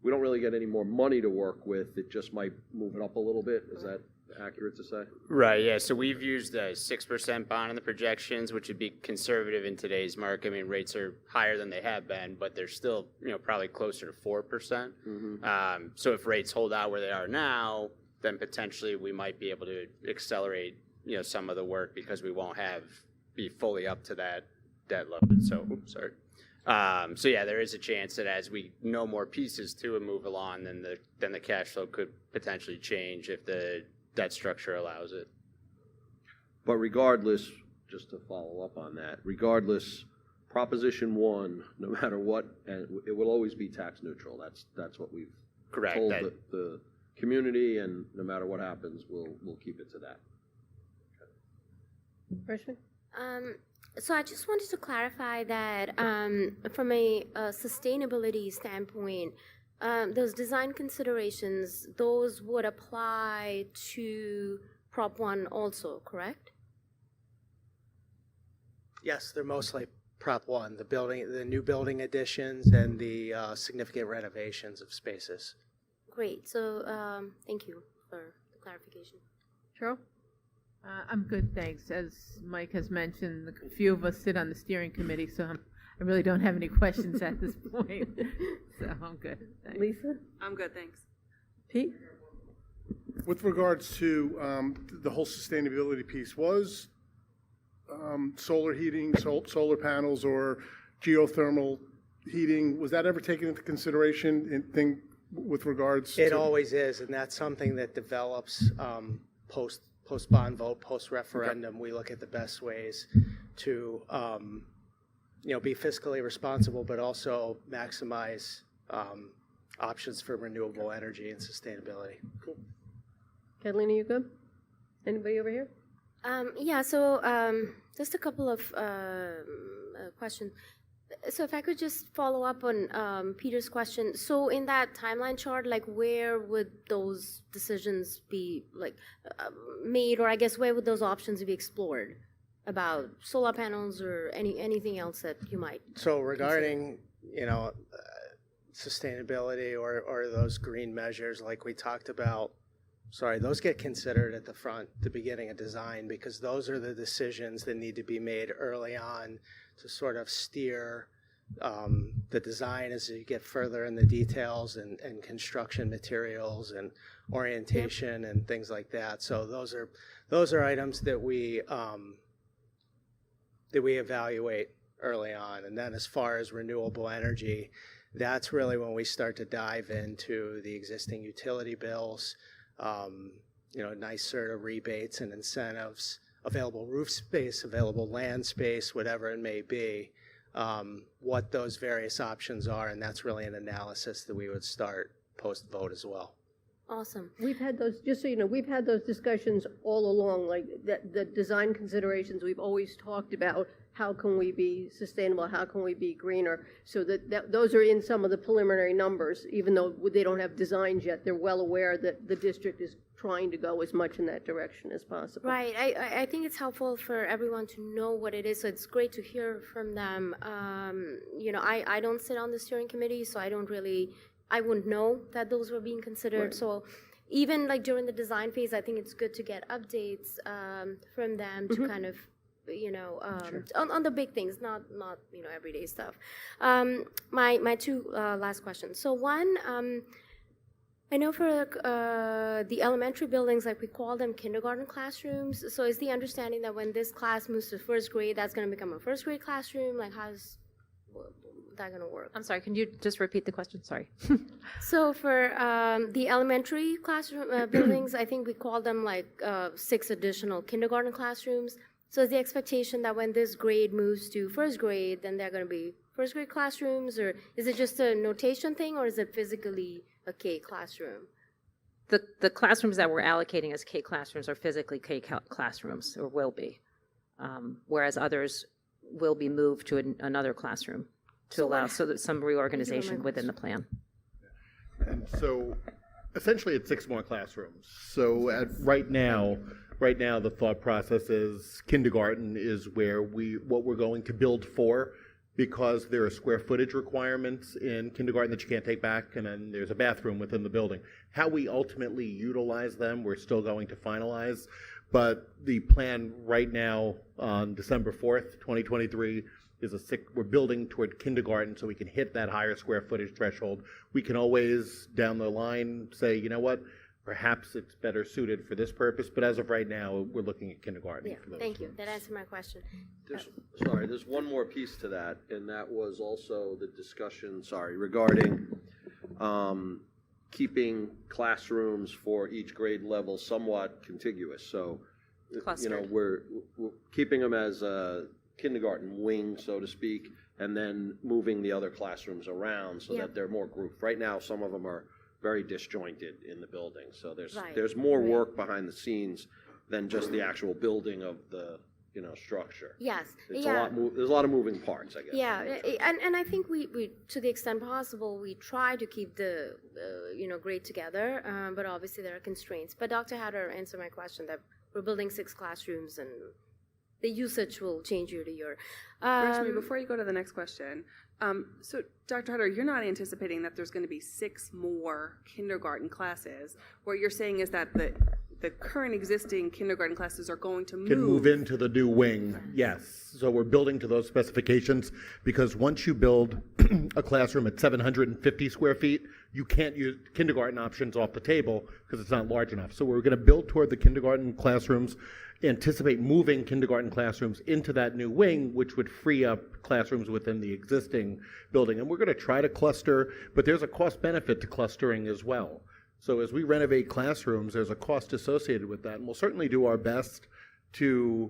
we don't really get any more money to work with. It just might move it up a little bit. Is that accurate to say? Right, yeah, so we've used a 6% bond in the projections, which would be conservative in today's market. I mean, rates are higher than they have been, but they're still, probably closer to 4%. So if rates hold out where they are now, then potentially we might be able to accelerate, some of the work because we won't be fully up to that debt load. So, so yeah, there is a chance that as we know more pieces to and move along, then the cash flow could potentially change if the debt structure allows it. But regardless, just to follow up on that, regardless, Proposition 1, no matter what, and it will always be tax neutral. That's what we've Correct. told the community, and no matter what happens, we'll keep it to that. Freshman? So I just wanted to clarify that from a sustainability standpoint, those design considerations, those would apply to Prop 1 also, correct? Yes, they're mostly Prop 1, the new building additions and the significant renovations of spaces. Great. So thank you for the clarification. Cheryl? I'm good, thanks. As Mike has mentioned, a few of us sit on the steering committee, so I really don't have any questions at this point. So I'm good. Thanks. Lisa? I'm good, thanks. Pete? With regards to the whole sustainability piece, was solar heating, solar panels, or geothermal heating, was that ever taken into consideration with regards to? It always is, and that's something that develops post-bond vote, post-referendum. We look at the best ways to, be fiscally responsible, but also maximize options for renewable energy and sustainability. Cool. Kathleen, are you good? Anybody over here? Yeah, so just a couple of questions. So if I could just follow up on Peter's question. So in that timeline chart, like where would those decisions be made, or I guess where would those options be explored about solar panels or anything else that you might? So regarding, sustainability or those green measures like we talked about, those get considered at the beginning of design, because those are the decisions that need to be made early on to sort of steer the design as you get further in the details and construction materials and orientation and things like that. So those are items that we evaluate early on. And then as far as renewable energy, that's really when we start to dive into the existing utility bills, nice sort of rebates and incentives, available roof space, available land space, whatever it may be, what those various options are, and that's really an analysis that we would start post-vote as well. Awesome. We've had those, just so you know, we've had those discussions all along, like the design considerations. We've always talked about how can we be sustainable, how can we be greener, so that those are in some of the preliminary numbers, even though they don't have designs yet. They're well aware that the district is trying to go as much in that direction as possible. Right. I think it's helpful for everyone to know what it is. So it's great to hear from them. I don't sit on the steering committee, so I wouldn't know that those were being considered. Right. So even like during the design phase, I think it's good to get updates from them to kind of, Sure. on the big things, not everyday stuff. My two last questions. So one, I know for the elementary buildings, like we call them kindergarten classrooms. So is the understanding that when this class moves to first grade, that's going to become a first grade classroom? Like how's that going to work? I'm sorry, can you just repeat the question? Sorry. So for the elementary classroom buildings, I think we call them 6 additional kindergarten classrooms. So is the expectation that when this grade moves to first grade, then they're going to be first grade classrooms, or is it just a notation thing, or is it physically a K classroom? The classrooms that we're allocating as K classrooms are physically K classrooms, or will be, whereas others will be moved to another classroom to allow some reorganization within the plan. And so essentially it's 6 more classrooms. So right now the thought process is kindergarten is what we're going to build for, because there are square footage requirements in kindergarten that you can't take back, and then there's a bathroom within the building. How we ultimately utilize them, we're still going to finalize, but the plan right now on December 4th, 2023, we're building toward kindergarten so we can hit that higher square footage threshold. We can always down the line say, you know what, perhaps it's better suited for this purpose, but as of right now, we're looking at kindergarten. Yeah, for those thank you. ones. That answered my question. There's one more piece to that, and that was also the discussion, regarding keeping classrooms for each grade level somewhat contiguous. So, Clustered. we're keeping them as a kindergarten wing, so to speak, and then moving the other classrooms around so that they're more grouped. Right now, some of them are very disjointed in the building, so there's more work behind the scenes than just the actual building of the structure. Yes, It's yeah. there's a lot of moving parts, I guess. Yeah, and I think we to the extent possible, we try to keep the grade together, but obviously there are constraints. But Dr. Hatter answered my question that we're building 6 classrooms and the usage will change year to year. Rashmi, before you go to the next question, so Dr. Hutter, you're not anticipating that there's going to be 6 more kindergarten classes. What you're saying is that the current existing kindergarten classes are going to Can move into the new wing, yes. So we're building to those specifications because once you build a classroom at 750 square feet, you can't use kindergarten options off the table because it's not large enough. So we're going to build toward the kindergarten classrooms, anticipate moving kindergarten classrooms into that new wing, which would free up classrooms within the existing building. And we're going to try to cluster, but there's a cost benefit to clustering as well. So as we renovate classrooms, there's a cost associated with that, and we'll certainly do our best to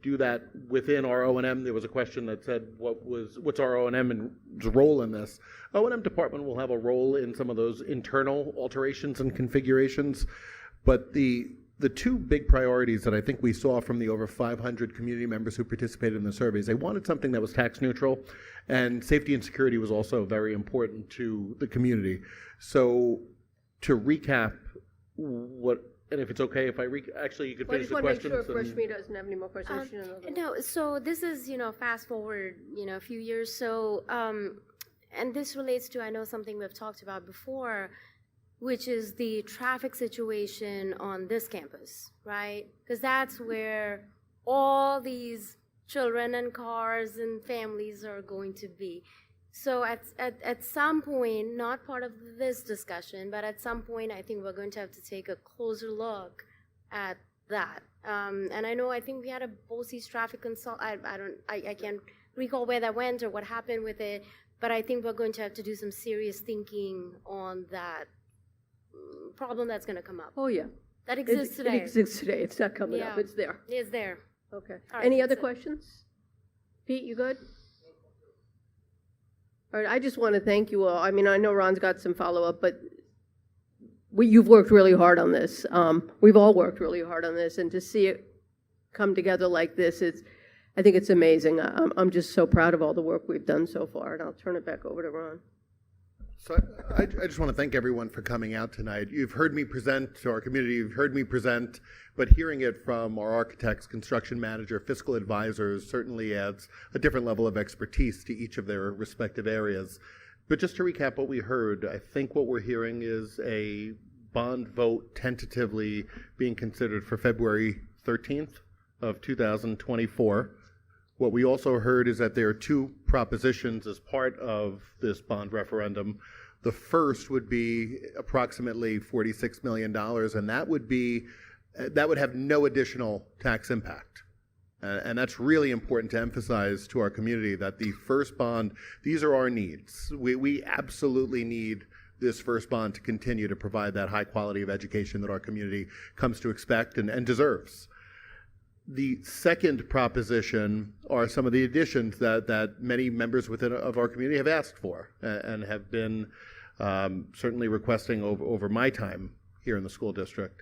do that within our O&M. There was a question that said, what's our O&M's role in this? O&M department will have a role in some of those internal alterations and configurations, but the 2 big priorities that I think we saw from the over 500 community members who participated in the surveys, they wanted something that was tax neutral, and safety and security was also very important to the community. So to recap and if it's okay if actually you could Well, I finish just the want to make questions. sure Rashmi doesn't have any more questions. She doesn't know them. No, so this is, fast forward, a few years. So, and this relates to, I know, something we've talked about before, which is the traffic situation on this campus, right? Because that's where all these children and cars and families are going to be. So at some point, not part of this discussion, but at some point, I think we're going to have to take a closer look at that. And I think we had a BOCES traffic consult. I can't recall where that went or what happened with it, but I think we're going to have to do some serious thinking on that problem that's going to come up. Oh, yeah. That exists today. It exists today. It's not coming up. Yeah. It's there. It's there. Okay. All right, Any other that's it. questions? Pete, you good? All right, I just want to thank you all. I mean, I know Ron's got some follow-up, but you've worked really hard on this. We've all worked really hard on this, and to see it come together like this, I think it's amazing. I'm just so proud of all the work we've done so far, and I'll turn it back over to Ron. So I just want to thank everyone for coming out tonight. You've heard me present to our community, you've heard me present, but hearing it from our architects, construction manager, fiscal advisors certainly adds a different level of expertise to each of their respective areas. But just to recap what we heard, I think what we're hearing is a bond vote tentatively being considered for February 13th of 2024. What we also heard is that there are 2 propositions as part of this bond referendum. The first would be approximately $46 million, and that would have no additional tax impact. And that's really important to emphasize to our community that the first bond, these are our needs. We absolutely need this first bond to continue to provide that high quality of education that our community comes to expect and deserves. The second proposition are some of the additions that many members of our community have asked for and have been certainly requesting over my time here in the school district.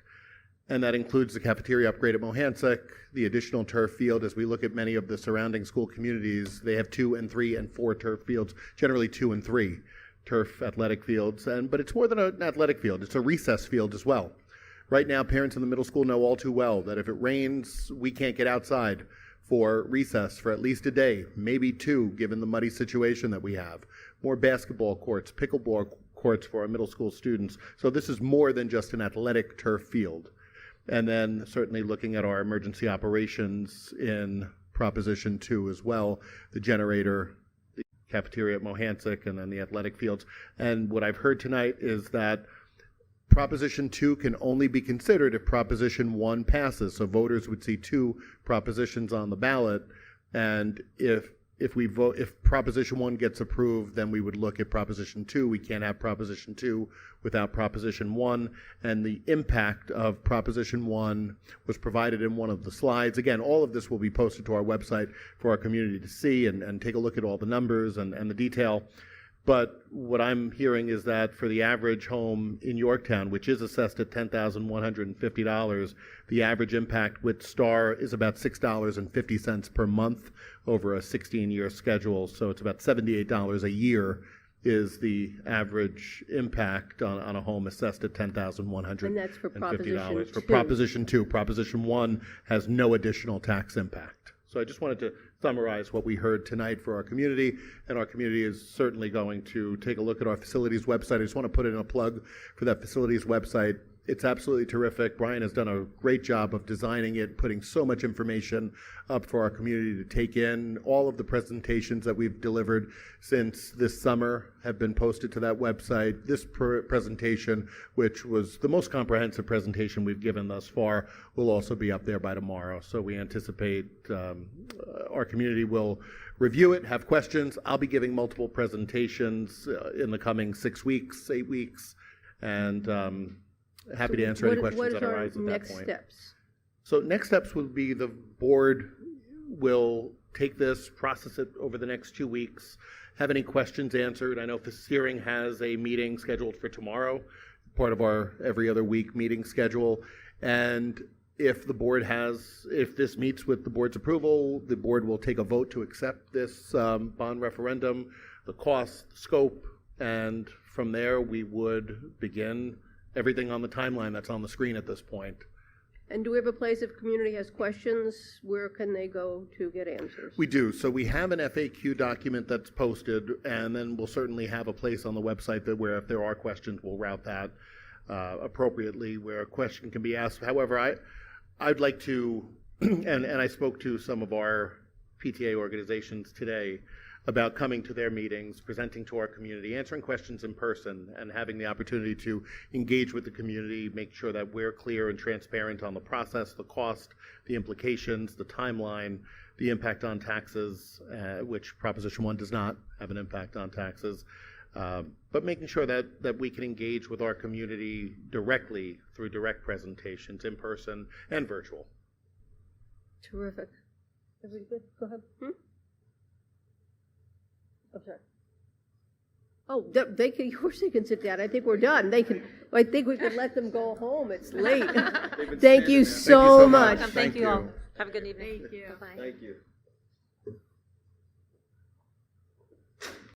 And that includes the cafeteria upgrade at Mohansick, the additional turf field. As we look at many of the surrounding school communities, they have 2 and 3 and 4 turf fields, generally 2 and 3 turf athletic fields. But it's more than an athletic field, it's a recess field as well. Right now, parents in the middle school know all too well that if it rains, we can't get outside for recess for at least a day, maybe 2, given the muddy situation that we have. More basketball courts, pickleball courts for our middle school students. So this is more than just an athletic turf field. And then certainly looking at our emergency operations in Proposition 2 as well, the generator, the cafeteria at Mohansick, and then the athletic fields. And what I've heard tonight is that Proposition 2 can only be considered if Proposition 1 passes. So voters would see 2 propositions on the ballot, and if Proposition 1 gets approved, then we would look at Proposition 2. We can't have Proposition 2 without Proposition 1, and the impact of Proposition 1 was provided in one of the slides. Again, all of this will be posted to our website for our community to see and take a look at all the numbers and the detail. But what I'm hearing is that for the average home in Yorktown, which is assessed at $10,150, the average impact with STAR is about $6.50 per month over a 16-year schedule. So it's about $78 a year is the average impact on a home assessed at $10,150. And that's for Proposition 2. For Proposition 2. Proposition 1 has no additional tax impact. So I just wanted to summarize what we heard tonight for our community, and our community is certainly going to take a look at our facilities website. I just want to put in a plug for that facilities website. It's absolutely terrific. Brian has done a great job of designing it, putting so much information up for our community to take in. All of the presentations that we've delivered since this summer have been posted to that website. This presentation, which was the most comprehensive presentation we've given thus far, will also be up there by tomorrow. So we anticipate our community will review it, have questions. I'll be giving multiple presentations in the coming 6 weeks, 8 weeks, and happy to answer any questions that arise at that point. What are our next steps? So next steps will be the board will take this, process it over the next 2 weeks, have any questions answered. I know the steering has a meeting scheduled for tomorrow, part of our every other week meeting schedule. And if the board if this meets with the board's approval, the board will take a vote to accept this bond referendum, the cost, the scope, and from there we would begin everything on the timeline that's on the screen at this point. And do we have a place if community has questions, where can they go to get answers? We do. So we have an FAQ document that's posted, and then we'll certainly have a place on the website that where if there are questions, we'll route that appropriately where a question can be asked. However, I'd like to, and I spoke to some of our PTA organizations today about coming to their meetings, presenting to our community, answering questions in person, and having the opportunity to engage with the community, make sure that we're clear and transparent on the process, the cost, the implications, the timeline, the impact on taxes, which Proposition 1 does not have an impact on taxes, but making sure that we can engage with our community directly through direct presentations, in person and virtual. Terrific. Everybody good? Go ahead. I'm sorry. Oh, they can, of course they can sit down. I think we're done. I think we could let them go home. It's late. Thank you so much. Thank you all. Have a good evening. Thank you. Thank you.